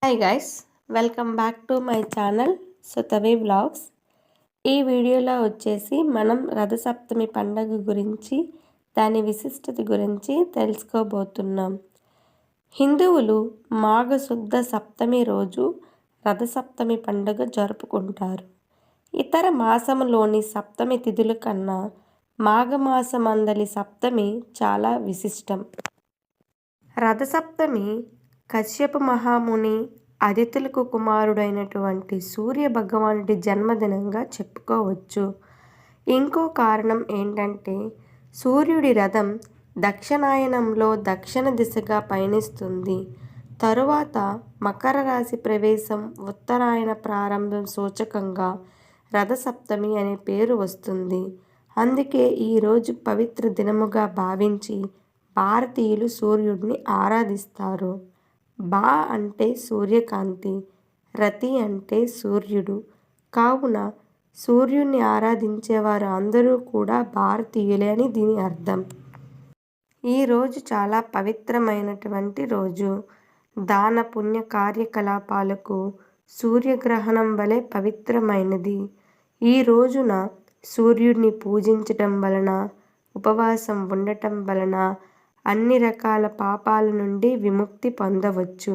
Hi guys, welcome back to my channel Suthavi vlogs. ఈ వీడియోలో వచ్చేసి మనం రథసప్తమి పండుగ గురించి, దాని విశిష్టత గురించి తెలుసుకోబోతున్నాం. హిందువులు మాఘశుద్ధ సప్తమి రోజు రథసప్తమి పండుగ జరుపుకుంటారు. ఇతర మాసములోని సప్తమి తిథుల కన్నా మాఘమాసమందలి సప్తమి చాలా విశిష్టం. రథసప్తమి కశ్యప మహాముని అదితులకు కుమారుడైనటువంటి సూర్య భగవానుడి జన్మదినంగా చెప్పుకోవచ్చు. ఇంకో కారణం ఏంటంటే సూర్యుడి రథం దక్షిణాయనంలో దక్షిణ దిశగా పయనిస్తుంది. తరువాత మకర రాశి ప్రవేశం, ఉత్తరాయణ ప్రారంభం సూచకంగా రథసప్తమి అనే పేరు వస్తుంది. అందుకే ఈరోజు పవిత్ర దినముగా భావించి భారతీయులు సూర్యుడిని ఆరాధిస్తారు. బా అంటే సూర్యకాంతి, రతి అంటే సూర్యుడు. కావున సూర్యుడిని ఆరాధించేవారు అందరూ కూడా భారతీయులే అని దీని అర్థం. ఈరోజు చాలా పవిత్రమైనటువంటి రోజు. దాన పుణ్య కార్యకలాపాలకు సూర్యగ్రహణం వలె పవిత్రమైనది. ఈ రోజున సూర్యుడిని పూజించటం వలన, ఉపవాసం ఉండటం వలన అన్ని రకాల పాపాల నుండి విముక్తి పొందవచ్చు.